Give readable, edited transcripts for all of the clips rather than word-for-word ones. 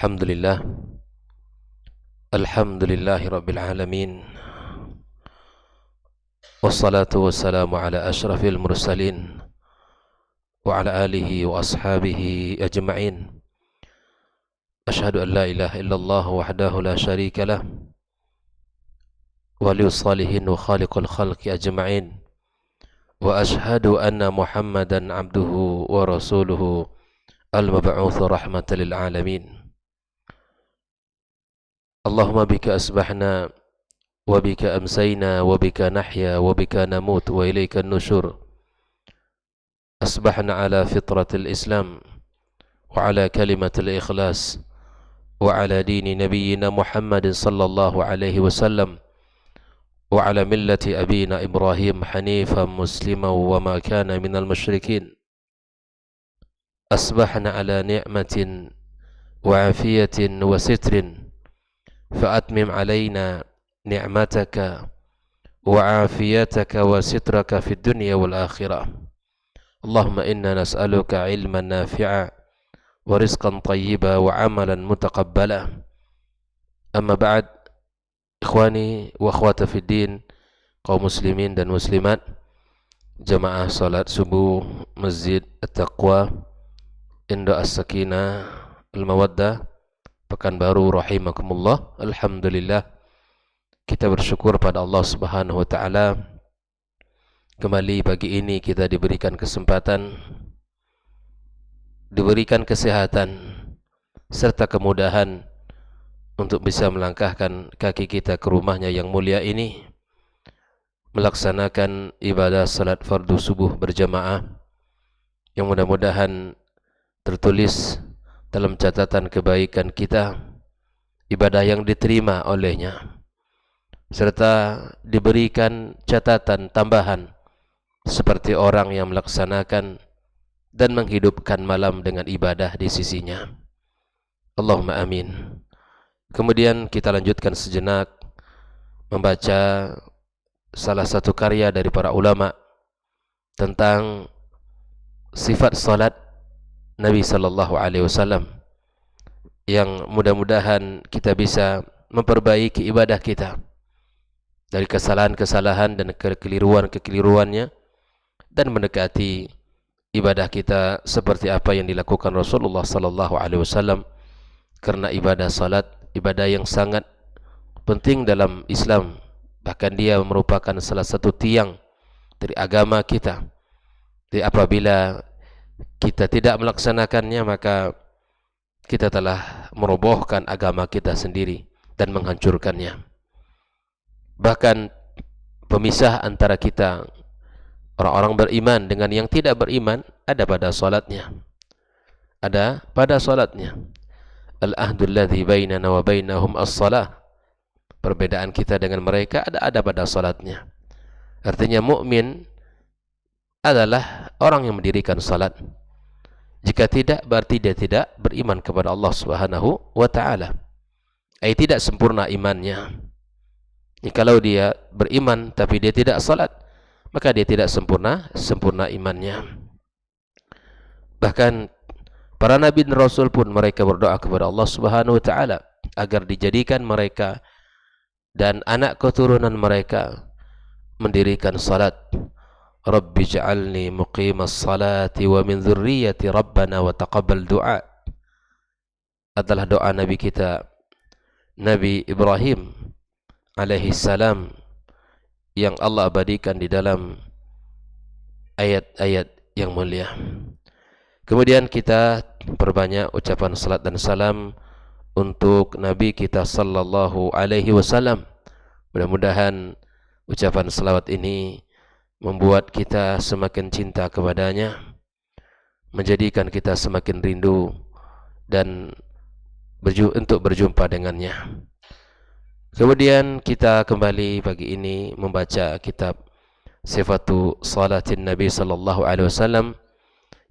Alhamdulillah, Alhamdulillahi Rabbil Alamin, wassalatu wassalamu ala ashrafil mursalin wa ala alihi wa ashabihi ajma'in. Ashhadu an la ilaha illallah wahdahu la sharika lah, waliyus salihin wa khaliqul khalqi ajma'in, wa ashhadu anna Muhammadan abduhu wa rasuluhu al-mab'utsu rahmatan lil alamin. Allahumma bika asbahna wa bika amsayna wa bika nahya wa bika namut wa ilayka an-nusyur. Asbahna ala fitratil Islam wa ala kalimatil ikhlas wa ala dini nabiyyina Muhammadin sallallahu alaihi wasallam wa ala millati abina Ibrahim hanifan musliman wa ma kana minal musyrikin. Asbahna ala ni'matin wa afiyatin wa sitrin فأتمم علينا نعمتك وعافيتك وسترك في الدنيا والآخرة. اللهم إنا نسألك علما نافعا ورزقا طيبا وعملا متقبلا. أما بعد، إخواني وأخواتي في الدين, kaum muslimin dan muslimat, jamaah salat subuh Masjid At-Taqwa Indo As-Sakinah Al-Mawaddah Pekanbaru rahimakumullah. Alhamdulillah, kita bersyukur pada Allah Subhanahu wa taala, kembali pagi ini kita diberikan kesempatan, diberikan kesehatan serta kemudahan untuk bisa melangkahkan kaki kita ke rumahnya yang mulia ini, melaksanakan ibadah salat fardu subuh berjamaah yang mudah-mudahan tertulis dalam catatan kebaikan kita, ibadah yang diterima olehnya, serta diberikan catatan tambahan seperti orang yang melaksanakan dan menghidupkan malam dengan ibadah di sisinya. Allahumma amin. Kemudian kita lanjutkan sejenak membaca salah satu karya dari para ulama tentang sifat salat Nabi sallallahu alaihi wasallam, yang mudah-mudahan kita bisa memperbaiki ibadah kita dari kesalahan-kesalahan dan kekeliruan-kekeliruannya, dan mendekati ibadah kita seperti apa yang dilakukan Rasulullah sallallahu alaihi wasallam, karena ibadah salat ibadah yang sangat penting dalam Islam, bahkan dia merupakan salah satu tiang dari agama kita. Jadi apabila kita tidak melaksanakannya, maka kita telah merobohkan agama kita sendiri dan menghancurkannya. Bahkan pemisah antara kita, orang-orang beriman dengan yang tidak beriman, ada pada salatnya. Ada pada salatnya. Al-ahdul ladzi bainana wa bainahum as-salah. Perbedaan kita dengan mereka ada pada salatnya. Artinya mukmin adalah orang yang mendirikan salat. Jika tidak, berarti dia tidak beriman kepada Allah Subhanahu wa taala. Tidak sempurna imannya. Kalau dia beriman tapi dia tidak salat, maka dia tidak sempurna imannya. Bahkan para nabi dan rasul pun mereka berdoa kepada Allah Subhanahu wa taala agar dijadikan mereka dan anak keturunan mereka mendirikan salat. Rabbi ja'alni muqimas salati wa min dzurriyyati rabbana wa taqabbal du'a, adalah doa Nabi kita Nabi Ibrahim alaihi salam yang Allah abadikan di dalam ayat-ayat yang mulia. Kemudian kita perbanyak ucapan salat dan salam untuk Nabi kita sallallahu alaihi wasallam. Mudah-mudahan ucapan salawat ini membuat kita semakin cinta kepadanya, menjadikan kita semakin rindu dan untuk berjumpa dengannya. Kemudian kita kembali pagi ini membaca kitab Sifatu Salatin Nabi sallallahu alaihi wasallam,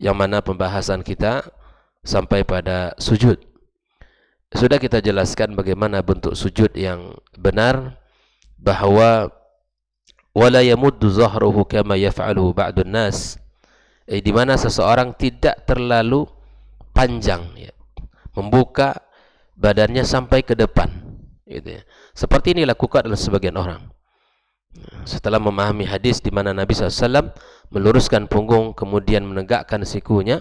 yang mana pembahasan kita sampai pada sujud. Sudah kita jelaskan bagaimana bentuk sujud yang benar, bahwa wala yamuddu zahruhu kama yaf'aluhu ba'dun nas, di mana seseorang tidak terlalu panjang, ya, membuka badannya sampai ke depan, gitu ya. Seperti ini dilakukan oleh sebagian orang. Setelah memahami hadis di mana Nabi SAW meluruskan punggung kemudian menegakkan sikunya,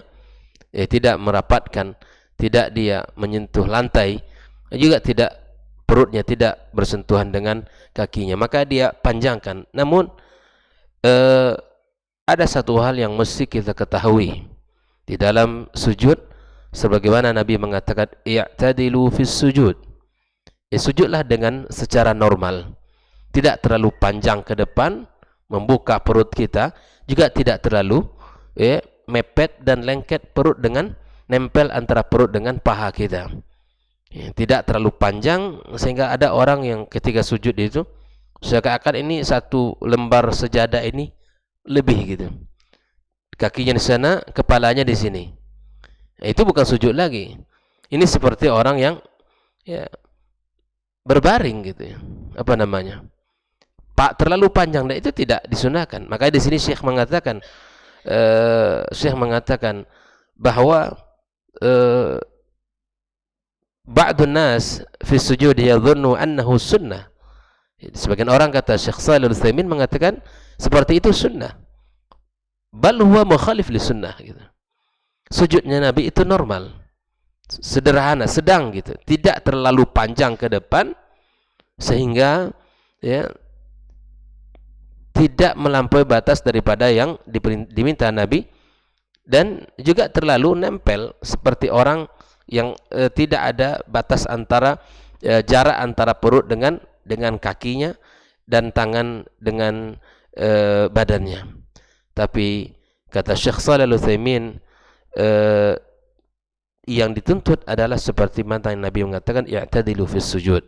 tidak merapatkan, tidak dia menyentuh lantai, juga tidak perutnya tidak bersentuhan dengan kakinya, maka dia panjangkan. Namun ada satu hal yang mesti kita ketahui di dalam sujud, sebagaimana Nabi mengatakan i'tadilu fis sujud, sujudlah dengan secara normal, tidak terlalu panjang ke depan membuka perut kita, juga tidak terlalu mepet dan lengket perut dengan nempel antara perut dengan paha kita, tidak terlalu panjang sehingga ada orang yang ketika sujud itu seakan-akan ini satu lembar sejadah ini lebih gitu, kakinya di sana, kepalanya di sini. Itu bukan sujud lagi. Ini seperti orang yang berbaring gitu ya. Apa namanya? Terlalu panjang, dan itu tidak disunahkan. Maka di sini Syekh mengatakan bahwa ba'dun nas fi sujud yadhunnu annahu sunnah. Sebagian orang, kata Syekh Shalih Al-Utsaimin, mengatakan seperti itu sunnah. Bal huwa mukhalif li sunnah gitu. Sujudnya Nabi itu normal, sederhana, sedang gitu, tidak terlalu panjang ke depan sehingga tidak melampaui batas daripada yang diminta Nabi, dan juga terlalu nempel seperti orang yang tidak ada batas antara jarak antara perut dengan kakinya dan tangan dengan badannya. Tapi kata Syekh Shalih Al-Utsaimin, yang dituntut adalah seperti mana Nabi mengatakan i'tadilu fis sujud.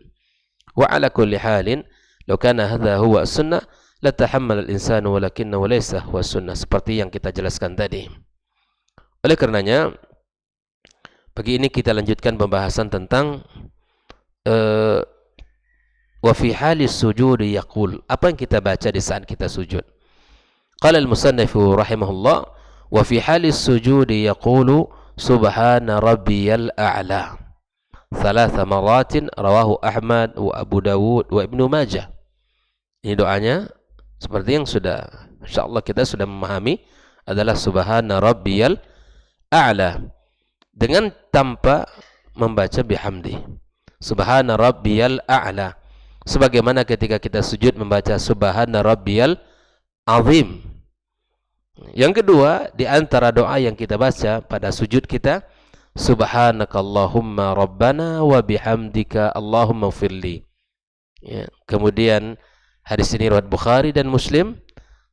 Wa ala kulli halin law kana hadha huwa sunnah la tahammal al-insanu walakinnahu laysa huwa sunnah, seperti yang kita jelaskan tadi. Oleh karenanya, pagi ini kita lanjutkan pembahasan tentang wa fi halis sujud yaqul, apa yang kita baca di saat kita sujud. Qala al-musannifu rahimahullah, wa fi halis sujud yaqulu subhana rabbiyal a'la thalatha maratin, rawahu Ahmad wa Abu Dawud wa Ibnu Majah. Ini doanya seperti yang sudah insyaallah kita sudah memahami, adalah subhana rabbiyal a'la dengan tanpa membaca bihamdi. Subhana rabbiyal a'la, sebagaimana ketika kita sujud membaca subhana rabbiyal azim. Yang kedua, di antara doa yang kita baca pada sujud kita, subhanakallahumma rabbana wa bihamdika allahumma firli. Kemudian hadis ini riwayat Bukhari dan Muslim,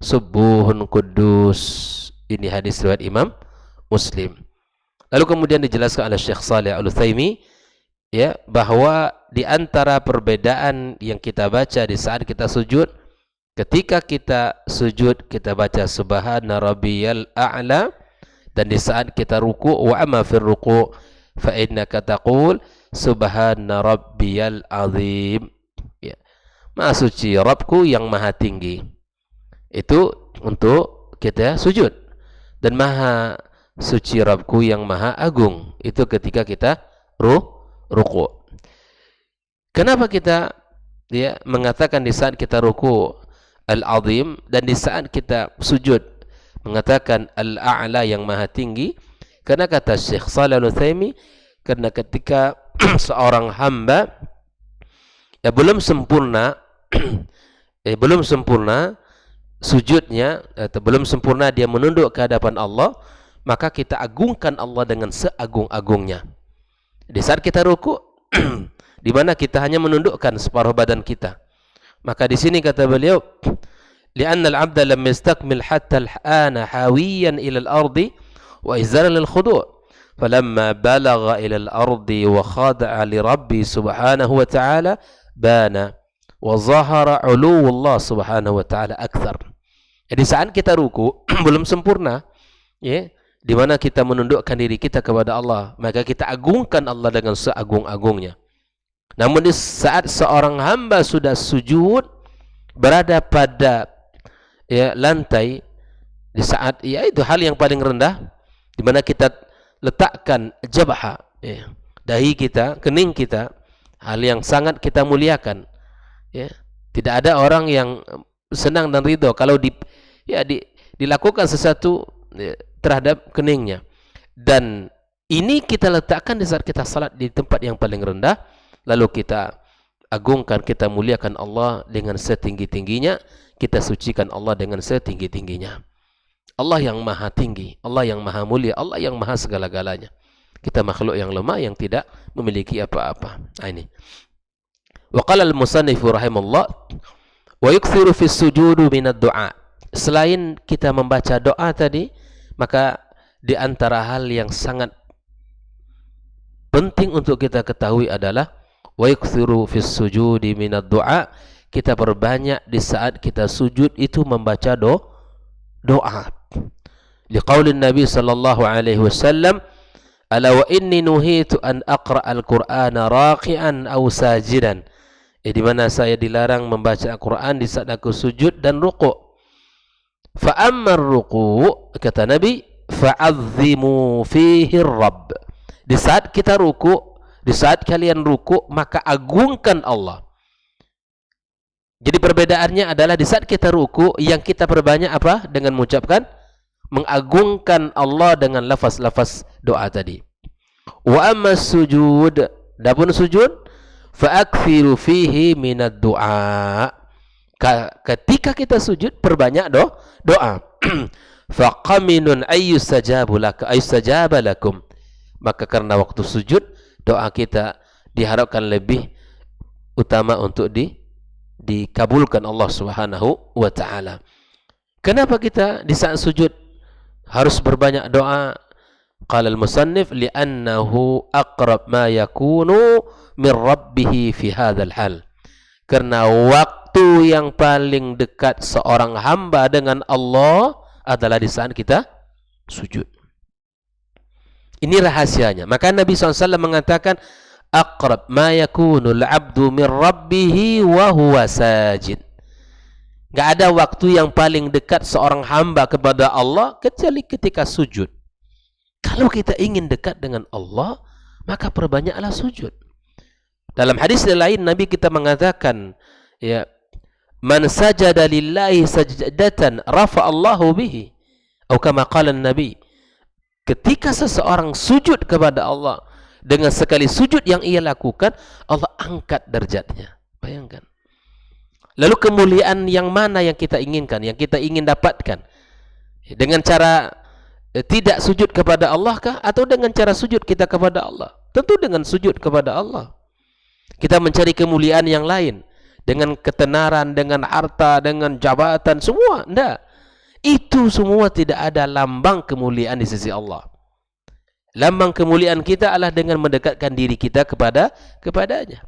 subuhun kudus, ini hadis riwayat Imam Muslim. Lalu kemudian dijelaskan oleh Syekh Shalih Al-Utsaimin bahwa di antara perbedaan yang kita baca di saat kita sujud, ketika kita sujud kita baca subhana rabbiyal a'la, dan di saat kita ruku' wa amma fir ruku' fa innaka taqul subhana rabbiyal azim, maha suci Rabbku yang maha tinggi. Itu untuk kita sujud. Dan maha suci Rabbku yang maha agung, itu ketika kita ruku'. Kenapa kita mengatakan di saat kita ruku' al-azim, dan di saat kita sujud mengatakan al-a'la yang maha tinggi? Karena kata Syekh Shalih Al-Utsaimin, karena ketika seorang hamba belum sempurna belum sempurna sujudnya, atau belum sempurna dia menunduk ke hadapan Allah, maka kita agungkan Allah dengan seagung-agungnya. Di saat kita ruku' di mana kita hanya menundukkan separuh badan kita, maka di sini kata beliau, li'anna al-'abda lam yastakmil hatta al-ana hawiyan ila al-ardi wa izara lil khudu', falamma balagha ila al-ardi wa khada'a li rabbi subhanahu wa ta'ala bana wa zahara 'uluwu Allah subhanahu wa ta'ala akthar. Jadi saat kita ruku belum sempurna, di mana kita menundukkan diri kita kepada Allah, maka kita agungkan Allah dengan seagung-agungnya. Namun di saat seorang hamba sudah sujud, berada pada lantai, di saat itu hal yang paling rendah, di mana kita letakkan jabha, dahi kita, kening kita, hal yang sangat kita muliakan. Ya, tidak ada orang yang senang dan ridho kalau dilakukan sesuatu terhadap keningnya. Dan ini kita letakkan di saat kita salat di tempat yang paling rendah, lalu kita agungkan, kita muliakan Allah dengan setinggi-tingginya, kita sucikan Allah dengan setinggi-tingginya. Allah yang maha tinggi, Allah yang maha mulia, Allah yang maha segala-galanya. Kita makhluk yang lemah yang tidak memiliki apa-apa. Ini. Wa qala al-musannif rahimahullah wa yukthiru fi sujudu min ad-du'a. Selain kita membaca doa tadi, maka di antara hal yang sangat penting untuk kita ketahui adalah wa yukthiru fi sujudi min ad-du'a. Kita perbanyak di saat kita sujud itu membaca doa. Liqaulin Nabi sallallahu alaihi wasallam, ala wa inni nuhitu an aqra al-Qur'ana raqi'an aw sajidan. Di mana saya dilarang membaca Al-Quran di saat aku sujud dan ruku'. Fa amma ar-ruku', kata Nabi, fa'azzimu fihi ar-rabb. Di saat kita ruku', di saat kalian ruku', maka agungkan Allah. Jadi perbedaannya adalah di saat kita ruku', yang kita perbanyak apa? Dengan mengucapkan mengagungkan Allah dengan lafaz-lafaz doa tadi. Wa amma sujud, adapun sujud, fa'akthiru fihi minad du'a. Ketika kita sujud perbanyak doa. Faqaminun ayyustajaba lakum. Maka karena waktu sujud doa kita diharapkan lebih utama untuk dikabulkan Allah Subhanahu wa taala. Kenapa kita di saat sujud harus berbanyak doa? Qala al-musannif li'annahu aqrab ma yakunu min rabbih fi hadzal hal. Karena waktu yang paling dekat seorang hamba dengan Allah adalah di saat kita sujud. Ini rahasianya. Maka Nabi SAW mengatakan aqrab ma yakunu al-'abdu min rabbih wa huwa sajid. Gak ada waktu yang paling dekat seorang hamba kepada Allah kecuali ketika sujud. Kalau kita ingin dekat dengan Allah, maka perbanyaklah sujud. Dalam hadis lain Nabi kita mengatakan, ya, man sajada lillahi sajdatan rafa Allahu bihi. Atau kama qala Nabi, ketika seseorang sujud kepada Allah, dengan sekali sujud yang ia lakukan, Allah angkat derajatnya. Bayangkan. Lalu kemuliaan yang mana yang kita inginkan, yang kita ingin dapatkan? Dengan cara tidak sujud kepada Allah kah? Atau dengan cara sujud kita kepada Allah? Tentu dengan sujud kepada Allah. Kita mencari kemuliaan yang lain. Dengan ketenaran, dengan harta, dengan jabatan, semua. Tidak. Itu semua tidak ada lambang kemuliaan di sisi Allah. Lambang kemuliaan kita adalah dengan mendekatkan diri kita kepadanya.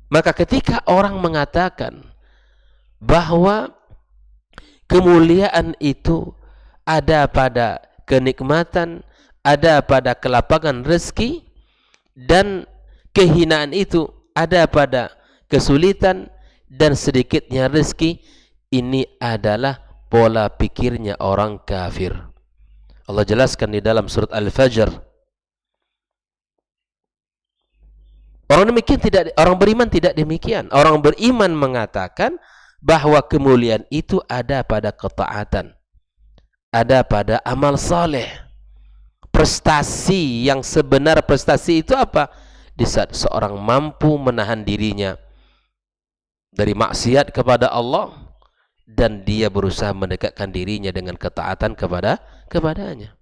Maka ketika orang mengatakan bahwa kemuliaan itu ada pada kenikmatan, ada pada kelapangan rezeki, dan kehinaan itu ada pada kesulitan dan sedikitnya rezeki, ini adalah pola pikirnya orang kafir. Allah jelaskan di dalam surat Al-Fajr. Orang beriman tidak demikian. Orang beriman mengatakan bahwa kemuliaan itu ada pada ketaatan, ada pada amal saleh. Prestasi yang sebenar, prestasi itu apa? Di saat seorang mampu menahan dirinya dari maksiat kepada Allah dan dia berusaha mendekatkan dirinya dengan ketaatan kepadanya.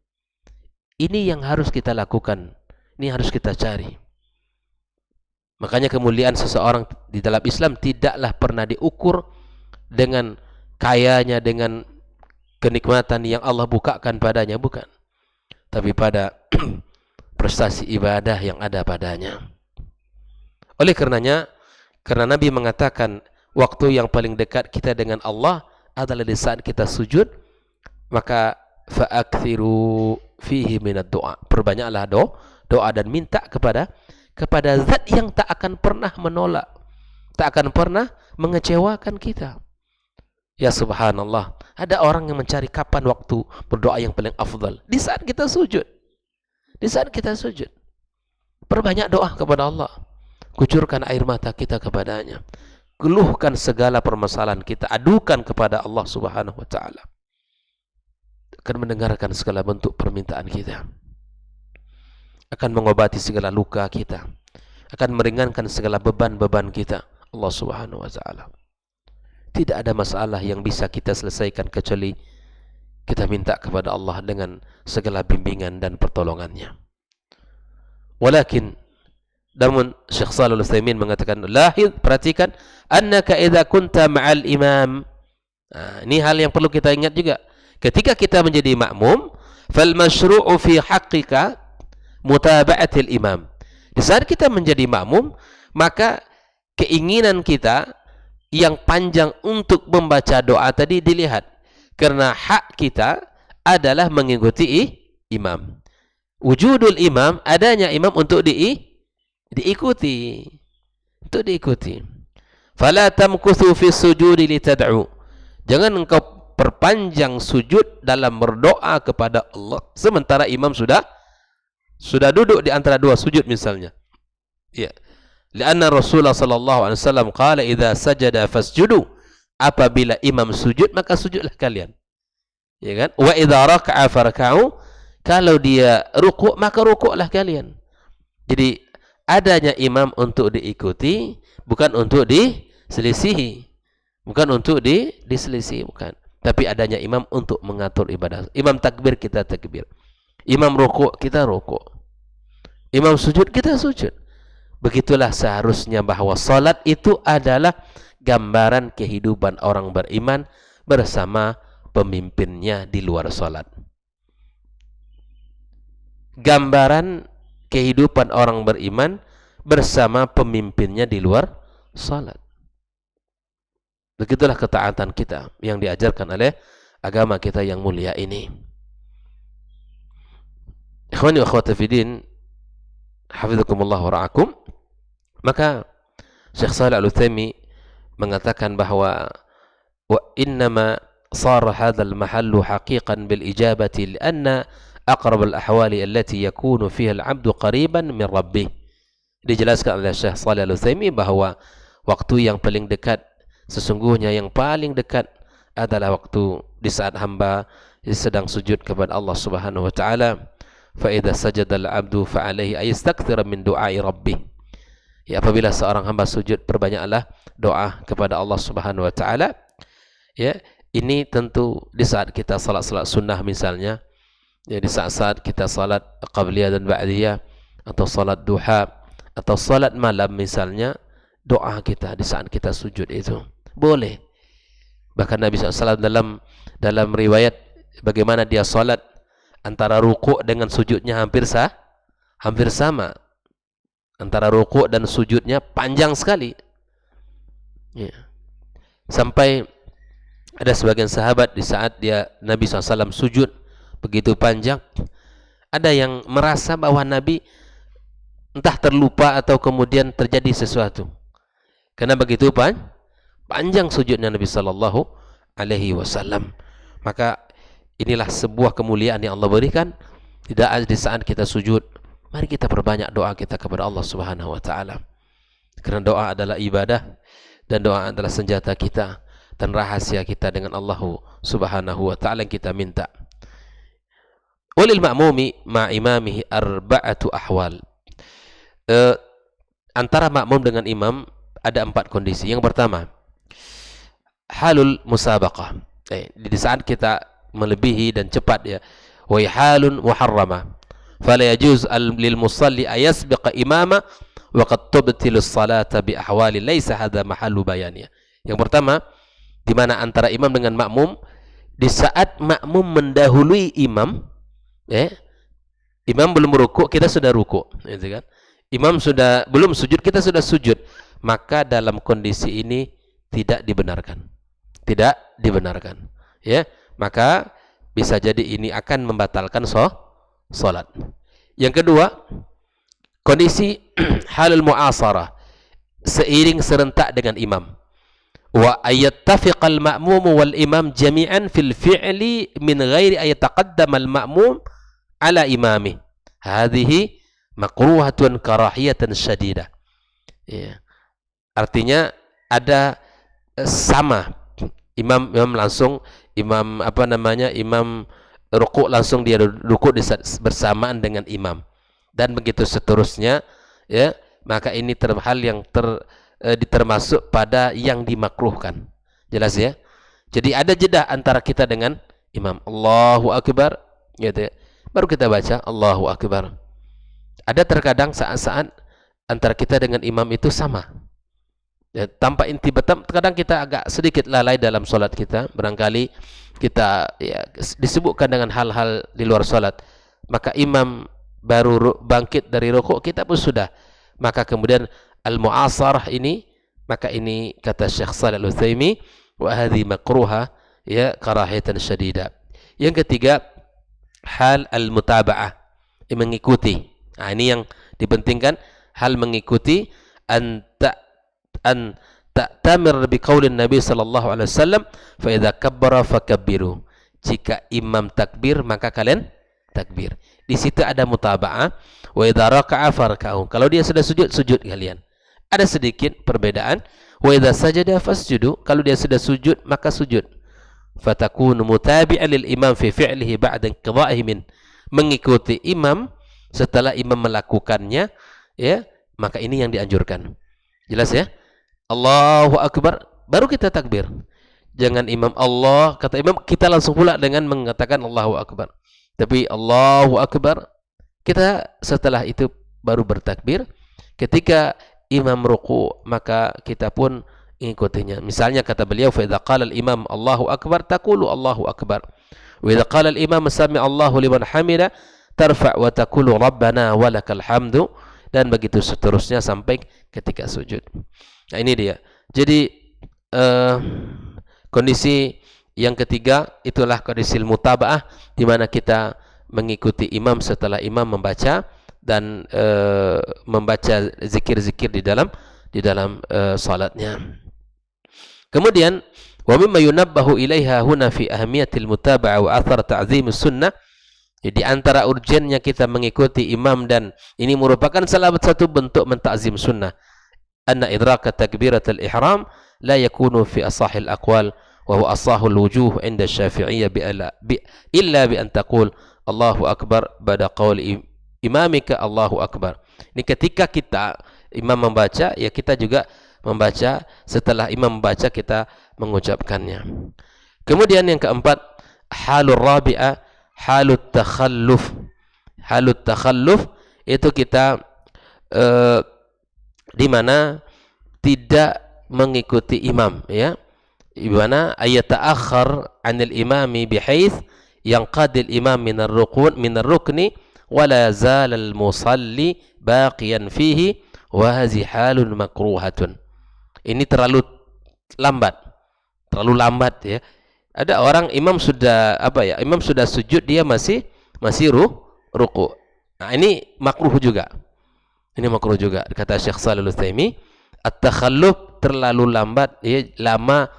Ini yang harus kita lakukan. Ini harus kita cari. Makanya kemuliaan seseorang di dalam Islam tidaklah pernah diukur dengan kayanya, dengan kenikmatan yang Allah bukakan padanya, bukan. Tapi pada prestasi ibadah yang ada padanya. Oleh karenanya, karena Nabi mengatakan waktu yang paling dekat kita dengan Allah adalah di saat kita sujud, maka fa'akthiru fihi minad doa. Perbanyaklah doa dan minta kepada zat yang tak akan pernah menolak, tak akan pernah mengecewakan kita. Ya subhanallah, ada orang yang mencari kapan waktu berdoa yang paling afdal. Di saat kita sujud. Di saat kita sujud, perbanyak doa kepada Allah. Kucurkan air mata kita kepadanya. Keluhkan segala permasalahan kita, adukan kepada Allah Subhanahu wa taala. Akan mendengarkan segala bentuk permintaan kita. Akan mengobati segala luka kita. Akan meringankan segala beban-beban kita. Allah Subhanahu wa taala. Tidak ada masalah yang bisa kita selesaikan kecuali kita minta kepada Allah dengan segala bimbingan dan pertolongannya. Walakin, namun Syekh Shalih Al-Utsaimin mengatakan, lahid, perhatikan, annaka idza kunta ma'al imam. Ini hal yang perlu kita ingat juga. Ketika kita menjadi makmum, fal masyru'u fi haqqika mutaba'atil imam. Di saat kita menjadi makmum, maka keinginan kita yang panjang untuk membaca doa tadi dilihat. Karena hak kita adalah mengikuti imam. Wujudul imam, adanya imam untuk diikuti. Untuk diikuti. Fala tamkuthu fi sujudi litad'u. Jangan engkau perpanjang sujud dalam berdoa kepada Allah sementara imam sudah duduk di antara dua sujud misalnya. Ya. Lianna Rasulullah sallallahu alaihi wasallam qala idza sajada fasjudu. Apabila imam sujud maka sujudlah kalian. Ya kan? Wa idza raka'a farka'u. Kalau dia rukuk maka rukuklah kalian. Jadi adanya imam untuk diikuti, bukan untuk diselisihi. Bukan untuk diselisihi, bukan. Tapi adanya imam untuk mengatur ibadah. Imam takbir, kita takbir. Imam rukuk, kita rukuk. Imam sujud, kita sujud. Begitulah seharusnya bahwa salat itu adalah gambaran kehidupan orang beriman bersama pemimpinnya di luar salat. Gambaran kehidupan orang beriman bersama pemimpinnya di luar salat. Begitulah ketaatan kita yang diajarkan oleh agama kita yang mulia ini. Ikhwani wa akhwati fi din, hafizakumullah wa ra'akum. Maka Syekh Shalih Al-Utsaimin mengatakan bahwa wa innama sar hadzal mahallu haqiqan bil ijabati lianna aqrab al ahwali allati yakunu fiha al 'abdu qariban min rabbih. Dijelaskan oleh Syekh Shalih Al-Utsaimin bahwa waktu yang paling dekat, sesungguhnya yang paling dekat adalah waktu di saat hamba sedang sujud kepada Allah Subhanahu wa taala. Fa idza sajada al 'abdu fa 'alaihi ay yastakthira min du'ai rabbih. Ya, apabila seorang hamba sujud, perbanyaklah doa kepada Allah Subhanahu wa taala. Ya, ini tentu di saat kita salat-salat sunnah misalnya, ya, di saat-saat kita salat qabliyah dan ba'diyah, atau salat duha, atau salat malam misalnya, doa kita di saat kita sujud itu boleh. Bahkan Nabi SAW dalam riwayat bagaimana dia salat, antara rukuk dengan sujudnya hampir sama. Antara rukuk dan sujudnya panjang sekali. Ya. Sampai ada sebagian sahabat di saat Nabi SAW sujud begitu panjang, ada yang merasa bahwa Nabi entah terlupa atau kemudian terjadi sesuatu. Karena begitu panjang sujudnya Nabi Sallallahu Alaihi Wasallam. Maka inilah sebuah kemuliaan yang Allah berikan. Tidak di saat kita sujud, mari kita perbanyak doa kita kepada Allah Subhanahu wa taala. Karena doa adalah ibadah dan doa adalah senjata kita dan rahasia kita dengan Allah Subhanahu wa taala yang kita minta. Walil ma'mumi ma imamihi arba'atu ahwal. Antara makmum dengan imam ada 4 kondisi. Yang pertama, halul musabaqah. Di saat kita melebihi dan cepat, ya. Wa halun muharramah. Fala yajuz lil musalli ayasbiqa imama wa qad tubtilu as-salata bi ahwali laysa hadha mahallu bayaniyah. Yang pertama, di mana antara imam dengan makmum, di saat makmum mendahului imam, imam belum rukuk, kita sudah rukuk, gitu kan? Imam sudah belum sujud, kita sudah sujud. Maka dalam kondisi ini tidak dibenarkan. Tidak dibenarkan. Ya, maka bisa jadi ini akan membatalkan salat. Yang kedua, kondisi halul mu'asarah, seiring serentak dengan imam. Wa ayattafiqal ma'mum wal imam jami'an fil fi'li min ghairi ayataqaddama al ma'mum ala imamih. hadhihi makruhatun karahiyatan syadidah. Ya. Artinya ada sama imam langsung imam rukuk langsung dia rukuk bersamaan dengan imam dan begitu seterusnya, ya, maka ini hal yang termasuk pada yang dimakruhkan. Jelas ya? Jadi ada jeda antara kita dengan imam. Allahu akbar, gitu ya. Baru kita baca Allahu akbar. Ada terkadang saat-saat antara kita dengan imam itu sama. Ya, tanpa inti betam, kadang kita agak sedikit lalai dalam solat kita, barangkali kita ya, disebutkan dengan hal-hal di luar solat, maka imam baru bangkit dari rukuk, kita pun sudah, maka kemudian al-mu'asarah ini, maka ini kata Syekh Shalih Al-Utsaimin, wa hadhi makruha, ya, karahiyatan syadida. Yang ketiga, hal al-mutaba'ah, mengikuti. Nah, ini yang dipentingkan, hal mengikuti, an ta'tamir biqaulin Nabi sallallahu alaihi wasallam, fa idza kabbara fakabbiru. Jika imam takbir maka kalian takbir. Di situ ada mutaba'ah. Wa idza raka'a farka'u. Kalau dia sudah sujud, sujud kalian. Ada sedikit perbedaan. Wa idza sajada fasjudu. Kalau dia sudah sujud maka sujud. Fatakunu mutabi'an lil imam fi fi'lihi ba'da inqidha'ihi min. Mengikuti imam setelah imam melakukannya, ya, maka ini yang dianjurkan. Jelas ya? Allahu akbar, baru kita takbir. Jangan imam Allah, kata imam, kita langsung pula dengan mengatakan Allahu akbar. Tapi Allahu akbar, kita setelah itu baru bertakbir. Ketika imam ruku, maka kita pun mengikutinya. Misalnya kata beliau, fa idza qala al-imam Allahu akbar, taqulu Allahu akbar. Wa idza qala al-imam sami Allahu liman hamida, tarfa' wa taqulu rabbana walakal hamdu, dan begitu seterusnya sampai ketika sujud. Nah, ini dia. Jadi kondisi yang ketiga itulah kondisi mutaba'ah, di mana kita mengikuti imam setelah imam membaca dan membaca zikir-zikir di dalam salatnya. Kemudian wa mimma yunabbahu ilaiha huna fi ahamiyatil mutaba'ah wa athar ta'zim sunnah. Jadi antara urgennya kita mengikuti imam, dan ini merupakan salah satu bentuk mentakzim sunnah. Anna idraka takbiratul ihram la yakunu fi asahil aqwal wa huwa asahul wujuh inda Syafi'iyyah illa bi an taqul Allahu akbar ba'da qauli imamika Allahu akbar. Ini ketika kita imam membaca, ya kita juga membaca, setelah imam membaca kita mengucapkannya. Kemudian yang keempat, halur rabi'ah, halut takhalluf. Halut takhalluf itu kita di mana tidak mengikuti imam, ya, di mana ayata'akhir 'anil imami bihaits yanqadil imam minar rukni wa la zal al musalli baqiyan fihi wa hadhi halun makruhatun. Ini terlalu lambat, ya. Ada orang imam sudah imam sudah sujud, dia masih ruku. Nah, ini makruh juga. Ini makruh juga, kata Syekh Shalih Al-Utsaimin. At-takhalluf, terlalu lambat, ya, lama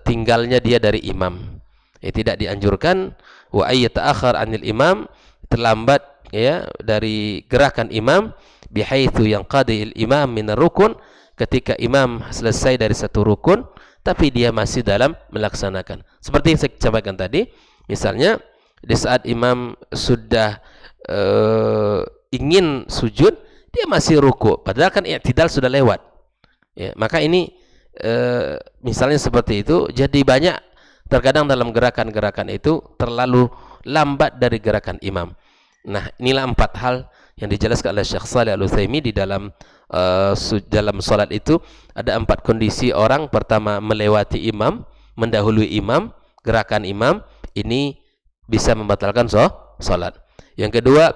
tinggalnya dia dari imam. Ya, tidak dianjurkan. Wa ayyata'akhir 'anil imam, terlambat, ya, dari gerakan imam, bihaitsu yanqadi al-imam min ar-rukun, ketika imam selesai dari satu rukun tapi dia masih dalam melaksanakan. Seperti yang saya sampaikan tadi, misalnya di saat imam sudah ingin sujud, dia masih ruku, padahal kan i'tidal sudah lewat, ya, maka ini misalnya seperti itu. Jadi banyak terkadang dalam gerakan-gerakan itu terlalu lambat dari gerakan imam. Nah, inilah 4 hal yang dijelaskan oleh Syekh Shalih Al-Utsaimin di dalam salat itu. Ada 4 kondisi orang. Pertama, melewati imam, mendahului imam, gerakan imam, ini bisa membatalkan salat. Yang kedua,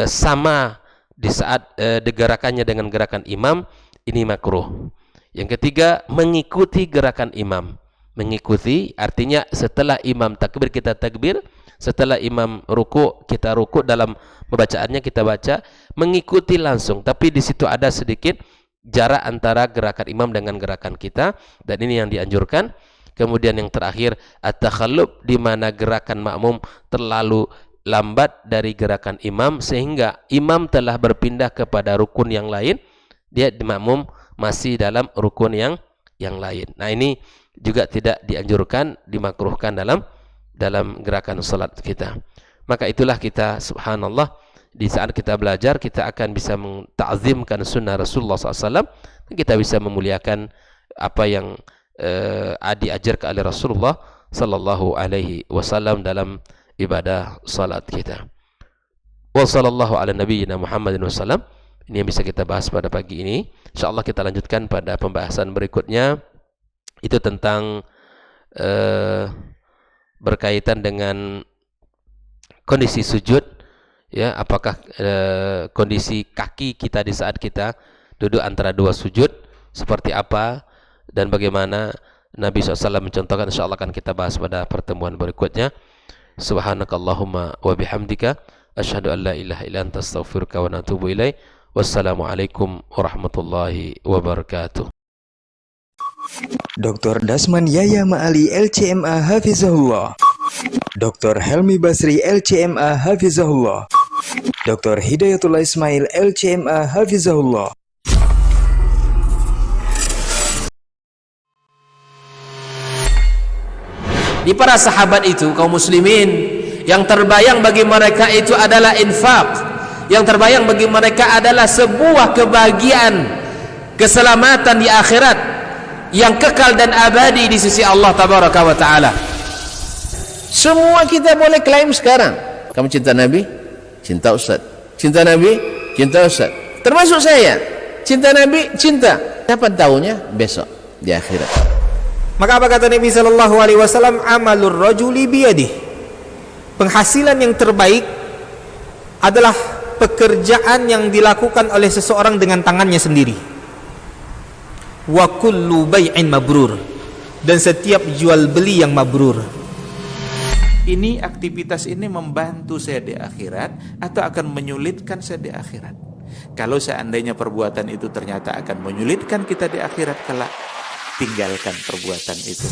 sama di saat gerakannya dengan gerakan imam, ini makruh. Yang ketiga, mengikuti gerakan imam. Mengikuti artinya setelah imam takbir kita takbir, setelah imam ruku kita ruku, dalam pembacaannya kita baca, mengikuti langsung, tapi di situ ada sedikit jarak antara gerakan imam dengan gerakan kita, dan ini yang dianjurkan. Kemudian yang terakhir, at-takhalluf, di mana gerakan makmum terlalu lambat dari gerakan imam sehingga imam telah berpindah kepada rukun yang lain, dia makmum masih dalam rukun yang lain. Nah, ini juga tidak dianjurkan, dimakruhkan dalam gerakan salat kita. Maka itulah kita, subhanallah, di saat kita belajar kita akan bisa menta'zimkan sunnah Rasulullah SAW, dan kita bisa memuliakan apa yang diajarkan oleh Rasulullah sallallahu alaihi wasallam dalam ibadah salat kita. Wa sallallahu ala nabiyyina Muhammadin wasallam. Ini yang bisa kita bahas pada pagi ini. Insyaallah kita lanjutkan pada pembahasan berikutnya, itu tentang berkaitan dengan kondisi sujud, ya, apakah kondisi kaki kita di saat kita duduk antara dua sujud seperti apa, dan bagaimana Nabi SAW mencontohkan. InsyaAllah akan kita bahas pada pertemuan berikutnya. Subhanakallahumma wa bihamdika asyhadu an la ilaha illa anta astaghfiruka wa atubu ilaik. Wassalamualaikum warahmatullahi wabarakatuh. Dr. Dasman Yaya Ma'ali LCMA Hafizahullah, Dr. Helmi Basri LCMA Hafizahullah, Dr. Hidayatullah Ismail LCMA Hafizahullah. Di para sahabat itu, kaum muslimin, yang terbayang bagi mereka itu adalah infak, yang terbayang bagi mereka adalah sebuah kebahagiaan, keselamatan di akhirat yang kekal dan abadi di sisi Allah tabaraka wa taala. Semua kita boleh klaim sekarang, kamu cinta Nabi, cinta Ustaz, cinta Nabi, cinta Ustaz, termasuk saya, cinta Nabi, cinta. Kapan tahunya? Besok di akhirat. Maka apa kata Nabi sallallahu alaihi wasallam? Amalur rajuli biyadihi. Penghasilan yang terbaik adalah pekerjaan yang dilakukan oleh seseorang dengan tangannya sendiri. Wa kullu bai'in mabrur. Dan setiap jual beli yang mabrur. Ini aktivitas ini membantu saya di akhirat atau akan menyulitkan saya di akhirat? Kalau seandainya perbuatan itu ternyata akan menyulitkan kita di akhirat kelak, tinggalkan perbuatan itu.